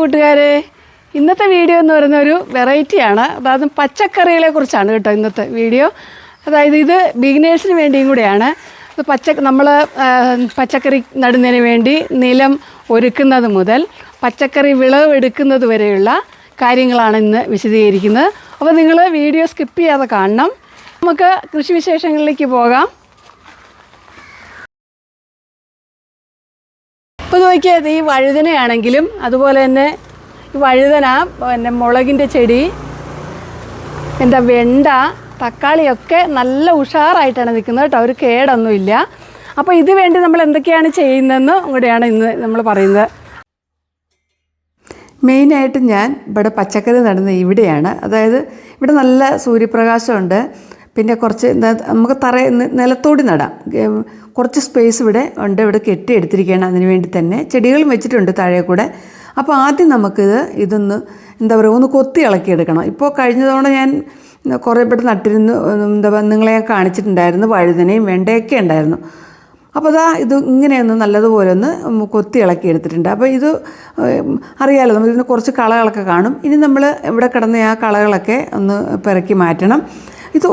കൂട്ടുകാരെ, ഇന്നത്തെ വീഡിയോ എന്ന് പറയുന്ന ഒരു വെറൈറ്റിയാണ്. അതായത് പച്ചക്കറികളെ കുറിച്ചാണ് കേട്ടോ ഇന്നത്തെ വീഡിയോ. അതായത് ഇത് ബിഗിനേഴ്സിന് വേണ്ടിയും കൂടെയാണ്. നമ്മൾ പച്ചക്കറി നടുന്നതിന് വേണ്ടി നിലം ഒരുക്കുന്നത് മുതൽ പച്ചക്കറി വിളവെടുക്കുന്നത് വരെയുള്ള കാര്യങ്ങളാണ് ഇന്ന് വിശദീകരിക്കുന്നത്. അപ്പോൾ നിങ്ങൾ വീഡിയോ സ്കിപ്പ് ചെയ്യാതെ കാണണം. നമുക്ക് കൃഷിവിശേഷങ്ങളിലേക്ക് പോകാം. ഇപ്പോൾ നോക്കിയത് ഈ വഴുതനയാണെങ്കിലും അതുപോലെ തന്നെ ഈ വഴുതന, പിന്നെ മുളകിൻ്റെ ചെടി, വെണ്ട, തക്കാളിയൊക്കെ നല്ല ഉഷാറായിട്ടാണ് നിൽക്കുന്നത് കേട്ടോ. ഒരു കേടൊന്നുമില്ല. അപ്പോൾ ഇത് വേണ്ടി നമ്മൾ എന്തൊക്കെയാണ് ചെയ്യുന്നതെന്ന് കൂടെയാണ് ഇന്ന് നമ്മൾ പറയുന്നത്. മെയിനായിട്ട് ഞാൻ ഇവിടെ പച്ചക്കറി നടുന്നത് ഇവിടെയാണ്. അതായത് ഇവിടെ നല്ല സൂര്യപ്രകാശമുണ്ട്. പിന്നെ കുറച്ച് നമുക്ക് നിലത്തോടി നടാം. കുറച്ച് സ്പേസ് ഇവിടെ ഉണ്ട്. ഇവിടെ കെട്ടിയെടുത്തിരിക്കുകയാണ്. അതിന് വേണ്ടി തന്നെ ചെടികളും വെച്ചിട്ടുണ്ട് താഴെ കൂടെ. അപ്പോൾ ആദ്യം ഇതൊന്ന് ഒന്ന് കൊത്തി ഇളക്കിയെടുക്കണം. ഇപ്പോൾ കഴിഞ്ഞ തവണ ഞാൻ കുറേ ഇവിടെ നട്ടിരുന്നു. നിങ്ങളെ ഞാൻ കാണിച്ചിട്ടുണ്ടായിരുന്നു. വഴുതനയും വെണ്ടയൊക്കെ ഉണ്ടായിരുന്നു. അപ്പോൾ ഇത് ഇങ്ങനെയൊന്ന് നല്ലതുപോലെ ഒന്ന് കൊത്തി ഇളക്കിയെടുത്തിട്ടുണ്ട്. അപ്പോൾ ഇത് അറിയാമല്ലോ, നമുക്കിതിന് കുറച്ച് കളകളൊക്കെ കാണും. ഇനി നമ്മൾ ഇവിടെ കിടന്ന ആ കളകളൊക്കെ ഒന്ന് പെറുക്കി മാറ്റണം. ഇത്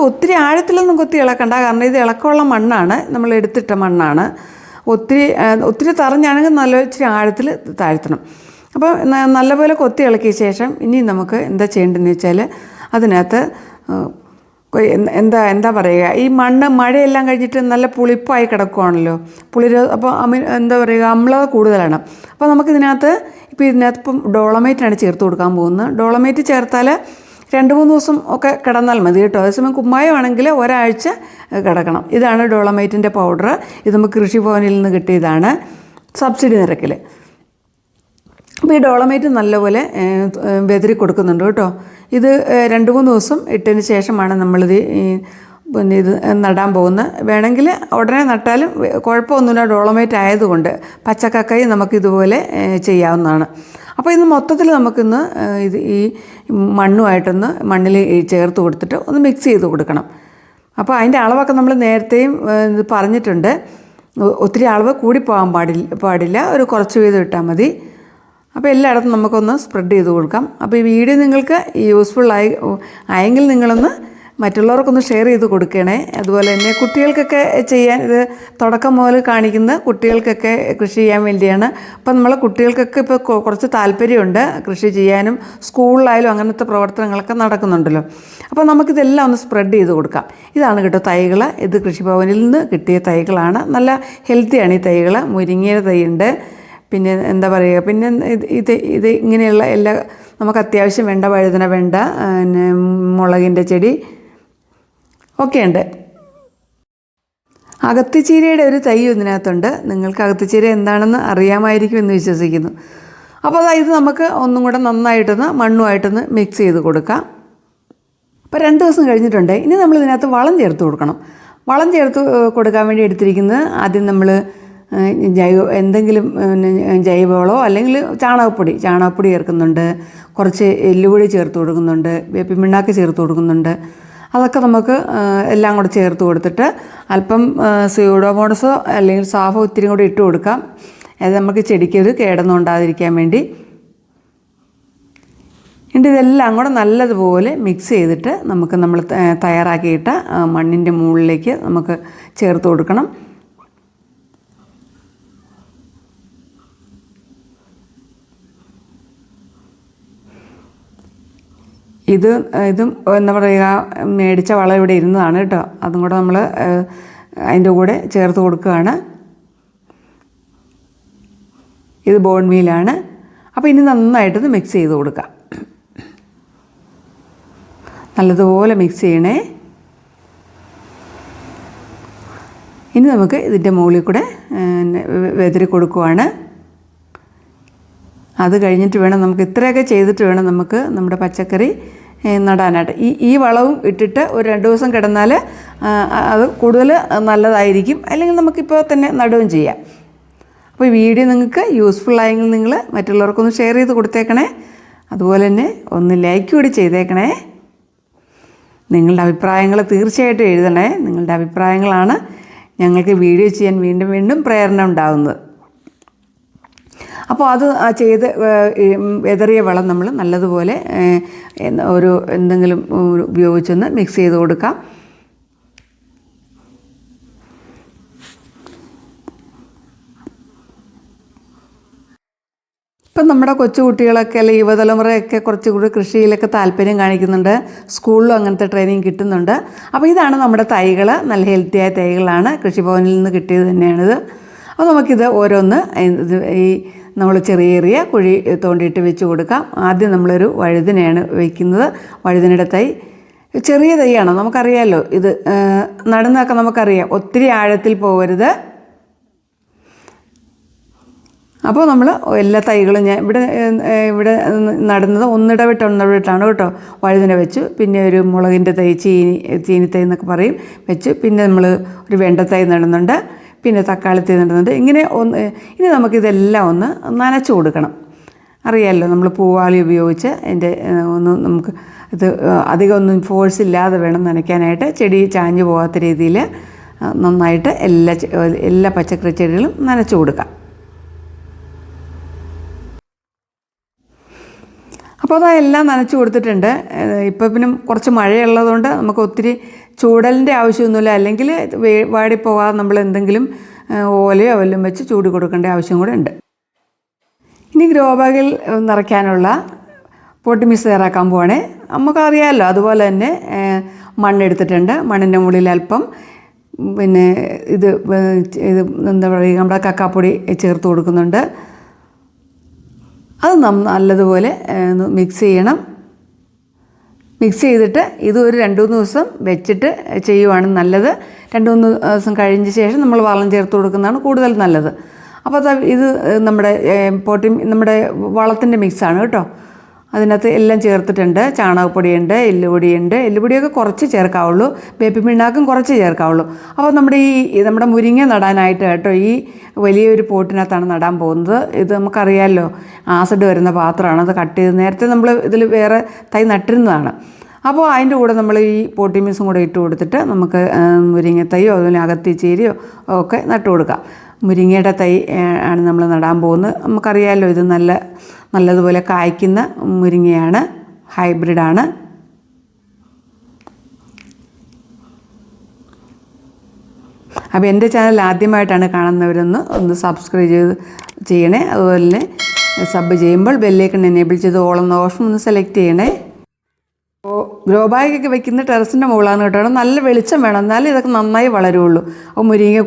ഒത്തിരി ആഴത്തിലൊന്നും കൊത്തി ഇളക്കണ്ട. കാരണം ഇത് ഇളക്കമുള്ള മണ്ണാണ്, നമ്മൾ എടുത്തിട്ട മണ്ണാണ്. ഒത്തിരി തറഞ്ഞാണെങ്കിൽ നല്ല ഇച്ചിരി ആഴത്തിൽ താഴ്ത്തണം. അപ്പോൾ നല്ലപോലെ കൊത്തി ഇളക്കിയ ശേഷം ഇനി നമുക്ക് എന്താ ചെയ്യേണ്ടതെന്ന് വെച്ചാൽ അതിനകത്ത് എന്താ പറയുക, ഈ മഴയെല്ലാം കഴിഞ്ഞിട്ട് നല്ല പുളിപ്പായി കിടക്കുവാണല്ലോ. അപ്പോൾ അമ്ലത കൂടുതലാണ്. അപ്പോൾ നമുക്കിതിനകത്ത് ഇപ്പം ഡോളമൈറ്റാണ് ചേർത്ത് കൊടുക്കാൻ പോകുന്നത്. ഡോളമൈറ്റ് ചേർത്താൽ 2-3 ദിവസം ഒക്കെ കിടന്നാൽ മതി കേട്ടോ. അതേസമയം കുമ്മായമാണെങ്കിൽ ഒരാഴ്ച കിടക്കണം. ഇതാണ് ഡോളമൈറ്റിൻ്റെ പൗഡർ. ഇത് നമുക്ക് കൃഷിഭവനിൽ നിന്ന് കിട്ടിയതാണ്, സബ്സിഡി നിരക്കിൽ. അപ്പോൾ ഈ ഡോളമൈറ്റ് നല്ലപോലെ വെതറി കൊടുക്കുന്നുണ്ട് കേട്ടോ. ഇത് 2-3 ദിവസം ഇട്ടതിന് ശേഷമാണ് നമ്മളിത് ഇത് നടാൻ പോകുന്നത്. വേണമെങ്കിൽ ഉടനെ നട്ടാലും കുഴപ്പമൊന്നുമില്ല. ഡോളമൈറ്റ് ആയതുകൊണ്ട് പച്ചക്കക്കായി നമുക്കിതുപോലെ ചെയ്യാവുന്നതാണ്. അപ്പോൾ ഇത് മൊത്തത്തിൽ നമുക്കിന്ന് ഈ മണ്ണിൽ ചേർത്ത് കൊടുത്തിട്ട് ഒന്ന് മിക്സ് ചെയ്ത് കൊടുക്കണം. അപ്പോൾ അതിൻ്റെ അളവൊക്കെ നമ്മൾ നേരത്തെയും പറഞ്ഞിട്ടുണ്ട്. ഒത്തിരി അളവ് കൂടിപ്പോകാൻ പാടില്ല. ഒരു കുറച്ച് വീതം ഇട്ടാൽ മതി. അപ്പോൾ എല്ലായിടത്തും നമുക്കൊന്ന് സ്പ്രെഡ് ചെയ്ത് കൊടുക്കാം. അപ്പോൾ ഈ വീഡിയോ നിങ്ങൾക്ക് യൂസ്ഫുൾ ആയെങ്കിൽ നിങ്ങളൊന്ന് മറ്റുള്ളവർക്കൊന്ന് ഷെയർ ചെയ്ത് കൊടുക്കണേ. അതുപോലെ തന്നെ കുട്ടികൾക്കൊക്കെ ചെയ്യാൻ, ഇത് തുടക്കം മുതൽ കാണിക്കുന്ന കുട്ടികൾക്കൊക്കെ കൃഷി ചെയ്യാൻ വേണ്ടിയാണ്. അപ്പോൾ നമ്മളെ കുട്ടികൾക്കൊക്കെ ഇപ്പോൾ കുറച്ച് താല്പര്യമുണ്ട് കൃഷി ചെയ്യാനും. സ്കൂളിലായാലും അങ്ങനത്തെ പ്രവർത്തനങ്ങളൊക്കെ നടക്കുന്നുണ്ടല്ലോ. അപ്പോൾ നമുക്കിതെല്ലാം ഒന്ന് സ്പ്രെഡ് ചെയ്ത് കൊടുക്കാം. ഇതാണ് കേട്ടോ തൈകൾ. ഇത് കൃഷിഭവനിൽ നിന്ന് കിട്ടിയ തൈകളാണ്. നല്ല ഹെൽത്തിയാണ് ഈ തൈകൾ. മുരിങ്ങയുടെ തൈയുണ്ട്. പിന്നെ പിന്നെ ഇത് ഇങ്ങനെയുള്ള എല്ലാ നമുക്ക് അത്യാവശ്യം വേണ്ട വഴുതന, വെണ്ട, പിന്നെ മുളകിൻ്റെ ചെടി ഒക്കെ ഉണ്ട്. അകത്തിച്ചീരയുടെ ഒരു തൈ ഇതിനകത്തുണ്ട്. നിങ്ങൾക്ക് അകത്തിച്ചീര എന്താണെന്ന് അറിയാമായിരിക്കും എന്ന് വിശ്വസിക്കുന്നു. അപ്പോൾ ഇത് നമുക്ക് ഒന്നും കൂടെ നന്നായിട്ടൊന്ന് മണ്ണുമായിട്ടൊന്ന് മിക്സ് ചെയ്ത് കൊടുക്കാം. അപ്പോൾ 2 ദിവസം കഴിഞ്ഞിട്ടുണ്ട്. ഇനി നമ്മൾ ഇതിനകത്ത് വളം ചേർത്ത് കൊടുക്കണം. വളം ചേർത്ത് കൊടുക്കാൻ വേണ്ടി എടുത്തിരിക്കുന്നത് ആദ്യം നമ്മൾ എന്തെങ്കിലും ജൈവവളമോ അല്ലെങ്കിൽ ചാണകപ്പൊടി ചേർക്കുന്നുണ്ട്. കുറച്ച് എല്ലുപൊടി ചേർത്ത് കൊടുക്കുന്നുണ്ട്. വേപ്പിൻ പിണ്ണാക്ക് ചേർത്ത് കൊടുക്കുന്നുണ്ട്. അതൊക്കെ നമുക്ക് എല്ലാം കൂടെ ചേർത്ത് കൊടുത്തിട്ട് അല്പം സ്യൂഡോമോണസോ അല്ലെങ്കിൽ സാഫോ ഇത്തിരി കൂടി ഇട്ട് കൊടുക്കാം. അത് നമുക്ക് ചെടിക്കൊരു കേടൊന്നും ഉണ്ടാതിരിക്കാൻ വേണ്ടി. എന്നിട്ട് ഇതെല്ലാം കൂടെ നല്ലതുപോലെ മിക്സ് ചെയ്തിട്ട് നമ്മൾ തയ്യാറാക്കിയിട്ട മണ്ണിൻ്റെ മുകളിലേക്ക് നമുക്ക് ചേർത്ത് കൊടുക്കണം. ഇതും എന്താ പറയുക, മേടിച്ച വളം ഇവിടെ ഇരുന്നതാണ് കേട്ടോ. അതും കൂടെ നമ്മൾ അതിൻ്റെ കൂടെ ചേർത്ത് കൊടുക്കുകയാണ്. ഇത് ബോൺ മീലാണ്. അപ്പോൾ ഇനി നന്നായിട്ടത് മിക്സ് ചെയ്ത് കൊടുക്കാം. നല്ലതുപോലെ മിക്സ് ചെയ്യണേ. ഇനി നമുക്ക് ഇതിൻ്റെ മുകളിൽ കൂടെ വെതറി കൊടുക്കുവാണ്. അത് കഴിഞ്ഞിട്ട് വേണം നമുക്ക് ഇത്രയൊക്കെ ചെയ്തിട്ട് വേണം നമുക്ക് നമ്മുടെ പച്ചക്കറി നടാനായിട്ട്. ഈ വളവും ഇട്ടിട്ട് ഒരു 2 ദിവസം കിടന്നാൽ അത് കൂടുതൽ നല്ലതായിരിക്കും. അല്ലെങ്കിൽ നമുക്കിപ്പോൾ തന്നെ നടുകയും ചെയ്യാം. അപ്പോൾ ഈ വീഡിയോ നിങ്ങൾക്ക് യൂസ്ഫുൾ ആയെങ്കിൽ നിങ്ങൾ മറ്റുള്ളവർക്കൊന്ന് ഷെയർ ചെയ്ത് കൊടുത്തേക്കണേ. അതുപോലെ തന്നെ ഒന്ന് ലൈക്ക് കൂടി ചെയ്തേക്കണേ. നിങ്ങളുടെ അഭിപ്രായങ്ങൾ തീർച്ചയായിട്ടും എഴുതണേ. നിങ്ങളുടെ അഭിപ്രായങ്ങളാണ് ഞങ്ങൾക്ക് വീഡിയോ ചെയ്യാൻ വീണ്ടും വീണ്ടും പ്രേരണ ഉണ്ടാകുന്നത്. അപ്പോൾ അത് ചെയ്ത് എതറിയ വളം നമ്മൾ നല്ലതുപോലെ ഒരു എന്തെങ്കിലും ഉപയോഗിച്ചൊന്ന് മിക്സ് ചെയ്ത് കൊടുക്കാം. ഇപ്പം നമ്മുടെ കൊച്ചുകുട്ടികളൊക്കെ അല്ലെങ്കിൽ യുവതലമുറയൊക്കെ കുറച്ചുകൂടി കൃഷിയിലൊക്കെ താല്പര്യം കാണിക്കുന്നുണ്ട്. സ്കൂളിലും അങ്ങനത്തെ ട്രെയിനിങ് കിട്ടുന്നുണ്ട്. അപ്പോൾ ഇതാണ് നമ്മുടെ തൈകൾ. നല്ല ഹെൽത്തിയായ തൈകളാണ്, കൃഷിഭവനിൽ നിന്ന് കിട്ടിയത് തന്നെയാണിത്. അപ്പോൾ നമുക്കിത് ഓരോന്ന് ഈ നമ്മൾ ചെറിയ കുഴി തോണ്ടിയിട്ട് വെച്ച് കൊടുക്കാം. ആദ്യം നമ്മളൊരു വഴുതനയാണ് വയ്ക്കുന്നത്. വഴുതനയുടെ തൈ ചെറിയ തൈയാണ്, നമുക്കറിയാമല്ലോ. ഇത് നടുന്നതൊക്കെ നമുക്കറിയാം, ഒത്തിരി ആഴത്തിൽ പോകരുത്. അപ്പോൾ നമ്മൾ എല്ലാ തൈകളും ഞാൻ ഇവിടെ നടുന്നത് ഒന്നിടവിട്ടാണ് കേട്ടോ. വഴുതന വെച്ചു, പിന്നെ ഒരു മുളകിൻ്റെ തൈ, ചീനിത്തൈ എന്നൊക്കെ പറയും, വെച്ചു. പിന്നെ നമ്മൾ ഒരു വെണ്ടത്തൈ നടുന്നുണ്ട്, പിന്നെ തക്കാളി തൈ നടുന്നുണ്ട്. ഇനി നമുക്കിതെല്ലാം ഒന്ന് നനച്ചു കൊടുക്കണം. അറിയാമല്ലോ, നമ്മൾ പൂവാളി ഉപയോഗിച്ച് അതിൻ്റെ നമുക്ക് ഇത് അധികം ഒന്നും ഫോഴ്സ് ഇല്ലാതെ വേണം നനയ്ക്കാനായിട്ട്. ചെടി ചാഞ്ഞു പോകാത്ത രീതിയിൽ നന്നായിട്ട് എല്ലാ പച്ചക്കറി ചെടികളും നനച്ചു കൊടുക്കാം. അപ്പോൾ അതെല്ലാം നനച്ച് കൊടുത്തിട്ടുണ്ട്. ഇപ്പോൾ പിന്നെ കുറച്ച് മഴയുള്ളതുകൊണ്ട് നമുക്ക് ഒത്തിരി ചൂടലിൻ്റെ ആവശ്യമൊന്നുമില്ല. അല്ലെങ്കിൽ വാടിപ്പോകാതെ നമ്മൾ എന്തെങ്കിലും ഓലയോ വല്ലതും വെച്ച് ചൂട് കൊടുക്കേണ്ട ആവശ്യം കൂടെ ഉണ്ട്. ഇനി ഗ്രോ ബാഗിൽ നിറയ്ക്കാനുള്ള പോട്ടി മിക്സ് തയ്യാറാക്കാൻ പോവാണേ. നമുക്കറിയാമല്ലോ, അതുപോലെ തന്നെ മണ്ണെടുത്തിട്ടുണ്ട്. മണ്ണിൻ്റെ മുകളിൽ അല്പം പിന്നെ ഇത് എന്താ പറയുക, നമ്മുടെ കക്കാപ്പൊടി ചേർത്ത് കൊടുക്കുന്നുണ്ട്. അത് നല്ലതുപോലെ മിക്സ് ചെയ്യണം. മിക്സ് ചെയ്തിട്ട് ഇത് ഒരു 2-3 ദിവസം വെച്ചിട്ട് ചെയ്യുവാണ് നല്ലത്. 2-3 ദിവസം കഴിഞ്ഞ ശേഷം നമ്മൾ വളം ചേർത്ത് കൊടുക്കുന്നതാണ് കൂടുതൽ നല്ലത്. അപ്പോൾ ഇത് നമ്മുടെ വളത്തിൻ്റെ മിക്സാണ് കേട്ടോ. അതിനകത്ത് എല്ലാം ചേർത്തിട്ടുണ്ട്. ചാണകപ്പൊടിയുണ്ട്, എല്ലുപൊടിയൊക്കെ കുറച്ച് ചേർക്കാവുള്ളൂ. വേപ്പിൻ പിണ്ണാക്കും കുറച്ച് ചേർക്കാവുള്ളൂ. അപ്പോൾ നമ്മുടെ മുരിങ്ങ നടാനായിട്ട് കേട്ടോ, ഈ വലിയൊരു പോട്ടിനകത്താണ് നടാൻ പോകുന്നത്. ഇത് നമുക്കറിയാമല്ലോ, ആസിഡ് വരുന്ന പാത്രമാണ്. അത് കട്ട് ചെയ്ത് നേരത്തെ നമ്മൾ ഇതിൽ വേറെ തൈ നട്ടിരുന്നതാണ്. അപ്പോൾ അതിൻ്റെ കൂടെ നമ്മൾ ഈ പോട്ടി മിക്സും കൂടെ ഇട്ട് കൊടുത്തിട്ട് നമുക്ക് മുരിങ്ങത്തൈയോ അതുപോലെ അകത്തിച്ചേരിയോ ഒക്കെ നട്ടു കൊടുക്കാം. മുരിങ്ങയുടെ തൈ ആണ് നമ്മൾ നടാൻ പോകുന്നത്. നമുക്കറിയാമല്ലോ, ഇത് നല്ലതുപോലെ കായ്ക്കുന്ന മുരിങ്ങയാണ്, ഹൈബ്രിഡാണ്. അപ്പോൾ എൻ്റെ ചാനൽ ആദ്യമായിട്ടാണ് കാണുന്നവരൊന്ന് സബ്സ്ക്രൈബ് ചെയ്യണേ. അതുപോലെ തന്നെ സബ് ചെയ്യുമ്പോൾ ബെല്ലൈക്കൺ എനേബിൾ ചെയ്ത് ഓളെന്ന ഓപ്ഷൻ ഒന്ന് സെലക്ട് ചെയ്യണേ. അപ്പോൾ ഗ്രോ ബാഗൊക്കെ വെക്കുന്ന ടെറസിൻ്റെ മുകളാണ് കേട്ടോ. നല്ല വെളിച്ചം വേണം, എന്നാലും ഇതൊക്കെ നന്നായി വളരുള്ളൂ. അപ്പോൾ മുരിങ്ങ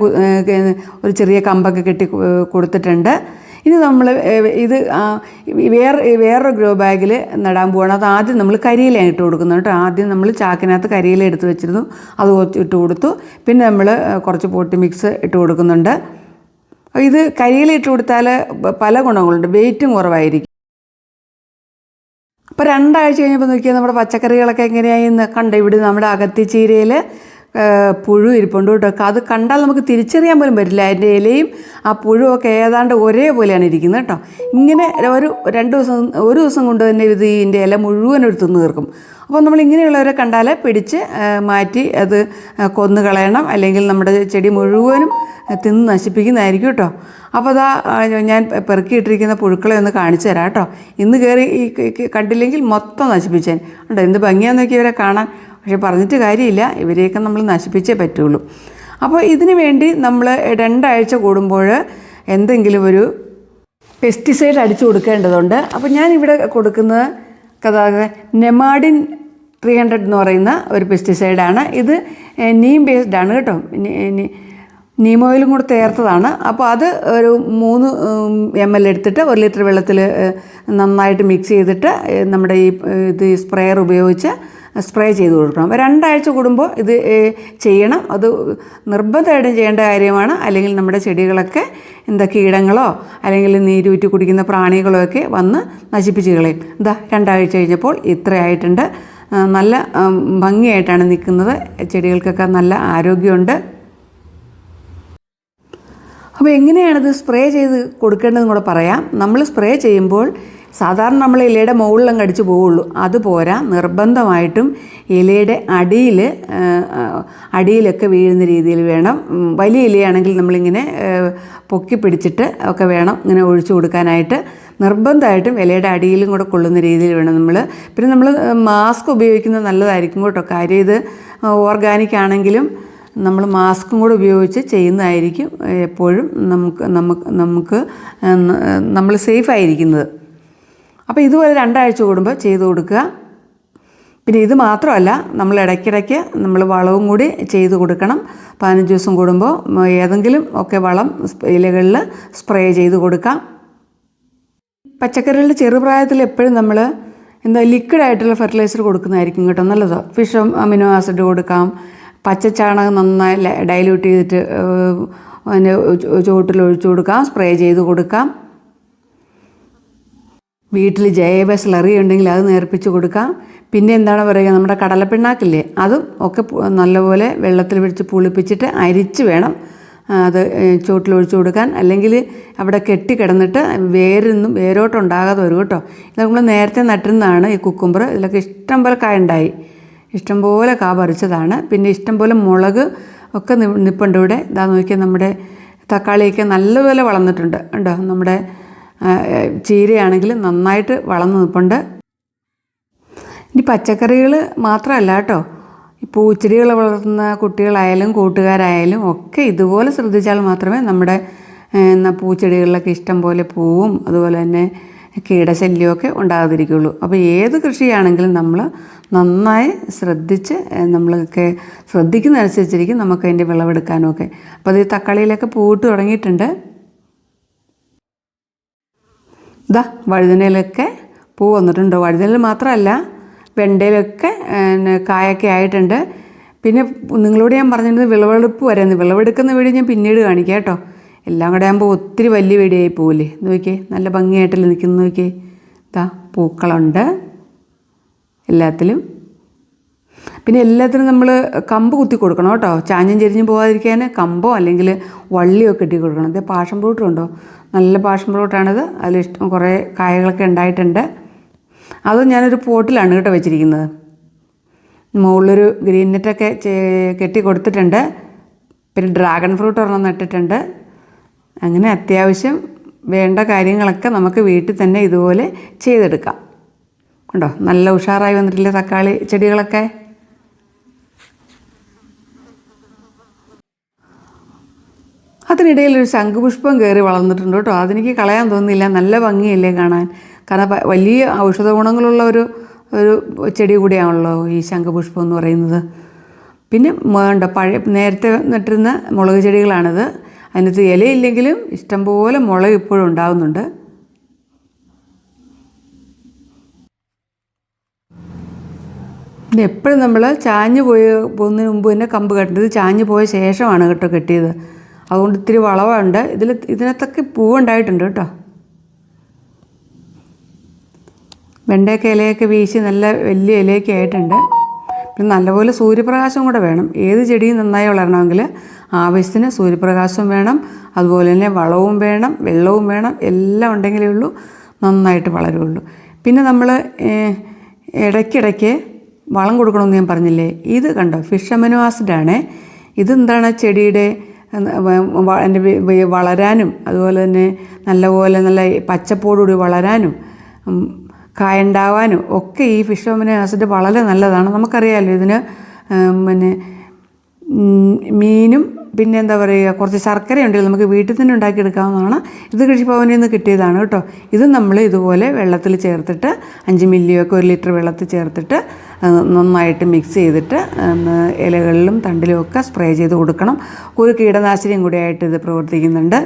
ഒരു ചെറിയ കമ്പൊക്കെ കെട്ടി കൊടുത്തിട്ടുണ്ട്. ഇനി നമ്മൾ ഇത് വേറൊരു ഗ്രോ ബാഗിൽ നടാൻ പോവുകയാണ്. അത് ആദ്യം നമ്മൾ കരിയില ഇട്ട് കൊടുക്കുന്നു കേട്ടോ. ആദ്യം നമ്മൾ ചാക്കിനകത്ത് കരിയില എടുത്ത് വെച്ചിരുന്നു, അത് ഇട്ട് കൊടുത്തു. പിന്നെ നമ്മൾ കുറച്ച് പോട്ടി മിക്സ് ഇട്ട് കൊടുക്കുന്നുണ്ട്. ഇത് കരിയില ഇട്ട് കൊടുത്താൽ പല ഗുണങ്ങളുണ്ട്. വെയിറ്റും കുറവായിരിക്കും. അപ്പോൾ 2 ആഴ്ച കഴിഞ്ഞപ്പോൾ നോക്കിയാൽ നമ്മുടെ പച്ചക്കറികളൊക്കെ എങ്ങനെയായി കണ്ട. ഇവിടെ നമ്മുടെ അകത്തിച്ചീരയിൽ പുഴു ഇരിപ്പുണ്ട് കേട്ടോ. അത് കണ്ടാൽ നമുക്ക് തിരിച്ചറിയാൻ പോലും പറ്റില്ല. അതിൻ്റെ ഇലയും ആ പുഴുവൊക്കെ ഏതാണ്ട് ഒരേപോലെയാണ് ഇരിക്കുന്നത് കേട്ടോ. ഇങ്ങനെ ഒരു ദിവസം കൊണ്ട് തന്നെ ഇതിൻ്റെ ഇല മുഴുവൻ തിന്ന് തീർക്കും. അപ്പോൾ നമ്മൾ ഇങ്ങനെയുള്ളവരെ കണ്ടാൽ പിടിച്ച് മാറ്റി അത് കൊന്നു കളയണം, അല്ലെങ്കിൽ നമ്മുടെ ചെടി മുഴുവനും തിന്ന് നശിപ്പിക്കുന്നതായിരിക്കും കേട്ടോ. അപ്പോൾ അതാ ഞാൻ പെറുക്കിയിട്ടിരിക്കുന്ന പുഴുക്കളെ ഒന്ന് കാണിച്ചു തരാം കേട്ടോ. ഇന്ന് കയറി കണ്ടില്ലെങ്കിൽ മൊത്തം നശിപ്പിച്ചേൻ ഉണ്ടോ. എന്ത് ഭംഗിയാന്ന് നോക്കി ഇവരെ കാണാൻ. പക്ഷെ പറഞ്ഞിട്ട് കാര്യമില്ല, ഇവരെയൊക്കെ നമ്മൾ നശിപ്പിച്ചേ പറ്റുള്ളൂ. അപ്പോൾ ഇതിന് വേണ്ടി നമ്മൾ 2 ആഴ്ച കൂടുമ്പോൾ എന്തെങ്കിലും ഒരു പെസ്റ്റിസൈഡ് അടിച്ചു കൊടുക്കേണ്ടതുണ്ട്. അപ്പോൾ ഞാനിവിടെ കൊടുക്കുന്നത് നെമാഡിൻ 300 എന്ന് പറയുന്ന ഒരു പെസ്റ്റിസൈഡാണ്. ഇത് നീം ബേസ്ഡ് ആണ് കേട്ടോ. നീം ഓയിലും കൂടെ ചേർത്തതാണ്. അപ്പോൾ അത് ഒരു 3 ml എടുത്തിട്ട് 1 ലിറ്റർ വെള്ളത്തിൽ നന്നായിട്ട് മിക്സ് ചെയ്തിട്ട് നമ്മുടെ ഇത് സ്പ്രെയർ ഉപയോഗിച്ച് സ്പ്രേ ചെയ്ത് കൊടുക്കണം. 2 ആഴ്ച കൂടുമ്പോൾ ഇത് ചെയ്യണം. അത് നിർബന്ധമായിട്ടും ചെയ്യേണ്ട കാര്യമാണ്. അല്ലെങ്കിൽ നമ്മുടെ ചെടികളൊക്കെ കീടങ്ങളോ അല്ലെങ്കിൽ നീരൂറ്റി കുടിക്കുന്ന പ്രാണികളോ ഒക്കെ വന്ന് നശിപ്പിച്ച് കളയും. 2 ആഴ്ച കഴിഞ്ഞപ്പോൾ ഇത്രയായിട്ടുണ്ട്. നല്ല ഭംഗിയായിട്ടാണ് നിൽക്കുന്നത്. ചെടികൾക്കൊക്കെ നല്ല ആരോഗ്യമുണ്ട്. അപ്പോൾ എങ്ങനെയാണിത് സ്പ്രേ ചെയ്ത് കൊടുക്കേണ്ടതെന്ന് കൂടെ പറയാം. നമ്മൾ സ്പ്രേ ചെയ്യുമ്പോൾ സാധാരണ നമ്മൾ ഇലയുടെ മുകളിലും കടിച്ചു പോവുള്ളൂ. അതുപോരാ, നിർബന്ധമായിട്ടും ഇലയുടെ അടിയിലൊക്കെ വീഴുന്ന രീതിയിൽ വേണം. വലിയ ഇലയാണെങ്കിൽ നമ്മളിങ്ങനെ പൊക്കി പിടിച്ചിട്ട് ഒക്കെ വേണം ഇങ്ങനെ ഒഴിച്ചു കൊടുക്കാനായിട്ട്. നിർബന്ധമായിട്ടും ഇലയുടെ അടിയിലും കൂടെ കൊള്ളുന്ന രീതിയിൽ വേണം നമ്മൾ. പിന്നെ നമ്മൾ മാസ്ക് ഉപയോഗിക്കുന്നത് നല്ലതായിരിക്കും കേട്ടോ. കാര്യം ഇത് ഓർഗാനിക് ആണെങ്കിലും നമ്മൾ മാസ്കും കൂടെ ഉപയോഗിച്ച് ചെയ്യുന്നതായിരിക്കും എപ്പോഴും നമ്മൾ സേഫായിരിക്കുന്നത്. അപ്പോൾ ഇതുപോലെ 2 ആഴ്ച കൂടുമ്പോൾ ചെയ്ത് കൊടുക്കുക. പിന്നെ ഇത് മാത്രമല്ല, നമ്മൾ ഇടയ്ക്കിടയ്ക്ക് നമ്മൾ വളവും കൂടി ചെയ്ത് കൊടുക്കണം. 15 ദിവസം കൂടുമ്പോൾ ഏതെങ്കിലും ഒക്കെ വളം ഇലകളിൽ സ്പ്രേ ചെയ്ത് കൊടുക്കാം. പച്ചക്കറികളുടെ ചെറുപ്രായത്തിൽ എപ്പോഴും നമ്മൾ ലിക്വിഡായിട്ടുള്ള ഫെർട്ടിലൈസർ കൊടുക്കുന്നതായിരിക്കും കേട്ടോ നല്ലത്. ഫിഷ് അമിനോ ആസിഡ് കൊടുക്കാം. പച്ചച്ചാണകം നന്നായി ഡൈല്യൂട്ട് ചെയ്തിട്ട് അതിൻ്റെ ചുവട്ടിൽ ഒഴിച്ചു കൊടുക്കാം, സ്പ്രേ ചെയ്ത് കൊടുക്കാം. വീട്ടിൽ ജൈവ സ്ലറി ഉണ്ടെങ്കിൽ അത് നേർപ്പിച്ച് കൊടുക്കാം. പിന്നെ എന്താണ് പറയുക, നമ്മുടെ കടലപ്പിണ്ണാക്കില്ലേ, അതും ഒക്കെ നല്ലപോലെ വെള്ളത്തിൽ പിടിച്ച് പുളിപ്പിച്ചിട്ട് അരിച്ച് വേണം അത് ചുവട്ടിലൊഴിച്ച് കൊടുക്കാൻ. അല്ലെങ്കിൽ അവിടെ കെട്ടിക്കിടന്നിട്ട് വേരോട്ടുണ്ടാകാതെ വരും കേട്ടോ. ഇത് നമ്മൾ നേരത്തെ നട്ടിരുന്നതാണ് ഈ കുക്കുംബർ. ഇതിലൊക്കെ ഇഷ്ടംപോലെ കായ ഉണ്ടായി, ഇഷ്ടംപോലെ കാ പറിച്ചതാണ്. പിന്നെ ഇഷ്ടംപോലെ മുളക് ഒക്കെ നിൽപ്പുണ്ട് ഇവിടെ. ഇതാ നോക്കിയാൽ നമ്മുടെ തക്കാളിയൊക്കെ നല്ലപോലെ വളർന്നിട്ടുണ്ട് ഉണ്ടോ. നമ്മുടെ ചീരയാണെങ്കിൽ നന്നായിട്ട് വളർന്നു നിൽപ്പുണ്ട്. ഇനി പച്ചക്കറികൾ മാത്രമല്ല കേട്ടോ, ഈ പൂച്ചെടികൾ വളർത്തുന്ന കുട്ടികളായാലും കൂട്ടുകാരായാലും ഒക്കെ ഇതുപോലെ ശ്രദ്ധിച്ചാൽ മാത്രമേ നമ്മുടെ പൂച്ചെടികളിലൊക്കെ ഇഷ്ടം പോലെ പൂവും അതുപോലെ തന്നെ കീടശല്യമൊക്കെ ഉണ്ടാകാതിരിക്കുകയുള്ളൂ. അപ്പോൾ ഏത് കൃഷിയാണെങ്കിലും നമ്മൾ നന്നായി ശ്രദ്ധിച്ച് നമ്മളൊക്കെ ശ്രദ്ധിക്കുന്നതനുസരിച്ചിരിക്കും നമുക്ക് അതിൻ്റെ വിളവെടുക്കാനും ഒക്കെ. അപ്പോൾ അത് ഈ തക്കാളിയിലൊക്കെ പൂവിട്ട് തുടങ്ങിയിട്ടുണ്ട്. ഇതാ വഴുതനയിലൊക്കെ പൂ വന്നിട്ടുണ്ട്. വഴുതനയിൽ മാത്രമല്ല, വെണ്ടയിലൊക്കെ കായൊക്കെ ആയിട്ടുണ്ട്. പിന്നെ നിങ്ങളോട് ഞാൻ പറഞ്ഞിരുന്നത് വിളവെടുപ്പ് വരെയെന്ന്. വിളവെടുക്കുന്ന വീഡിയോ ഞാൻ പിന്നീട് കാണിക്കാം കേട്ടോ. എല്ലാം കൂടെ ആകുമ്പോൾ ഒത്തിരി വലിയ വീഡിയോ ആയി പോവില്ലേ. നോക്കിയേ, നല്ല ഭംഗിയായിട്ടല്ലേ നിൽക്കുന്നു. നോക്കിയേ, ഇതാ പൂക്കളുണ്ട് എല്ലാത്തിലും. പിന്നെ എല്ലാത്തിനും നമ്മൾ കമ്പ് കുത്തി കൊടുക്കണം കേട്ടോ. ചാഞ്ഞും ചെരിഞ്ഞും പോകാതിരിക്കാൻ കമ്പോ അല്ലെങ്കിൽ വള്ളിയോ കെട്ടി കൊടുക്കണം. ഇത് പാഷൻ ഫ്രൂട്ടും ഉണ്ടോ, നല്ല പാഷൻ ഫ്രൂട്ടാണിത്. അതിലിഷ്ടം കുറേ കായകളൊക്കെ ഉണ്ടായിട്ടുണ്ട്. അത് ഞാനൊരു പോട്ടിലാണ് കേട്ടോ വെച്ചിരിക്കുന്നത്. മുകളിലൊരു ഗ്രീൻ നെറ്റൊക്കെ കെട്ടി കൊടുത്തിട്ടുണ്ട്. പിന്നെ ഡ്രാഗൺ ഫ്രൂട്ട് ഒരെണ്ണം നട്ടിട്ടുണ്ട്. അങ്ങനെ അത്യാവശ്യം വേണ്ട കാര്യങ്ങളൊക്കെ നമുക്ക് വീട്ടിൽ തന്നെ ഇതുപോലെ ചെയ്തെടുക്കാം. കണ്ടോ, നല്ല ഉഷാറായി വന്നിട്ടില്ലേ തക്കാളി ചെടികളൊക്കെ. അതിനിടയിൽ ഒരു ശംഖുപുഷ്പം കയറി വളർന്നിട്ടുണ്ട് കേട്ടോ. അതെനിക്ക് കളയാൻ തോന്നുന്നില്ല, നല്ല ഭംഗിയല്ലേ കാണാൻ. കാരണം വലിയ ഔഷധ ഗുണങ്ങളുള്ള ഒരു ചെടി കൂടിയാണല്ലോ ഈ ശംഖുപുഷ്പം എന്ന് പറയുന്നത്. പിന്നെ നേരത്തെ നട്ടിരുന്ന മുളക് ചെടികളാണിത്. അതിനകത്ത് ഇലയില്ലെങ്കിലും ഇഷ്ടംപോലെ മുളക് ഇപ്പോഴും ഉണ്ടാകുന്നുണ്ട്. പിന്നെ എപ്പോഴും നമ്മൾ ചാഞ്ഞു പോകുന്നതിന് മുമ്പ് തന്നെ കമ്പ് കെട്ടേണ്ടത്. ചാഞ്ഞു പോയ ശേഷമാണ് കേട്ടോ കെട്ടിയത്. അതുകൊണ്ട് ഇത്തിരി വളവുണ്ട്. ഇതിനകത്തൊക്കെ പൂവുണ്ടായിട്ടുണ്ട് കേട്ടോ. വെണ്ടയൊക്കെ ഇലയൊക്കെ വീശി നല്ല വലിയ ഇലയൊക്കെ ആയിട്ടുണ്ട്. പിന്നെ നല്ലപോലെ സൂര്യപ്രകാശം കൂടെ വേണം. ഏത് ചെടിയും നന്നായി വളരണമെങ്കിൽ ആവശ്യത്തിന് സൂര്യപ്രകാശം വേണം, അതുപോലെ തന്നെ വളവും വേണം, വെള്ളവും വേണം. എല്ലാം ഉണ്ടെങ്കിലേ ഉള്ളൂ നന്നായിട്ട് വളരുള്ളൂ. പിന്നെ നമ്മൾ ഇടയ്ക്കിടയ്ക്ക് വളം കൊടുക്കണമെന്ന് ഞാൻ പറഞ്ഞില്ലേ. ഇത് കണ്ടോ, ഫിഷ് അമിനോ ആസിഡാണ്. ഇതെന്താണ്, ചെടിയുടെ വളരാനും അതുപോലെ തന്നെ നല്ല പച്ചപ്പോടുകൂടി വളരാനും കായുണ്ടാവാനും ഒക്കെ ഈ ഫിഷ് അമിനോ ആസിഡ് വളരെ നല്ലതാണ്. നമുക്കറിയാമല്ലോ ഇതിന് പിന്നെ മീനും പിന്നെ എന്താ പറയുക, കുറച്ച് ശർക്കര ഉണ്ടെങ്കിൽ നമുക്ക് വീട്ടിൽ തന്നെ ഉണ്ടാക്കിയെടുക്കാവുന്നതാണ്. ഇത് കൃഷിഭവനിൽ നിന്ന് കിട്ടിയതാണ് കേട്ടോ. ഇത് നമ്മൾ ഇതുപോലെ വെള്ളത്തിൽ ചേർത്തിട്ട് 5 മില്ലിയൊക്കെ 1 ലിറ്റർ വെള്ളത്തിൽ ചേർത്തിട്ട് നന്നായിട്ട് മിക്സ് ചെയ്തിട്ട് ഇലകളിലും തണ്ടിലും ഒക്കെ സ്പ്രേ ചെയ്ത് കൊടുക്കണം. ഒരു കീടനാശിനിയും കൂടി ആയിട്ട് ഇത് പ്രവർത്തിക്കുന്നുണ്ട്.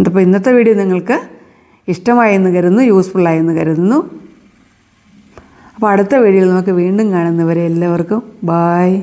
അപ്പോൾ ഇന്നത്തെ വീഡിയോ നിങ്ങൾക്ക് ഇഷ്ടമായെന്ന് കരുതുന്നു, യൂസ്ഫുള്ളായെന്ന് കരുതുന്നു. അപ്പോൾ അടുത്ത വീഡിയോയിൽ നമുക്ക് വീണ്ടും കാണുന്നവരെ എല്ലാവർക്കും ബായ്.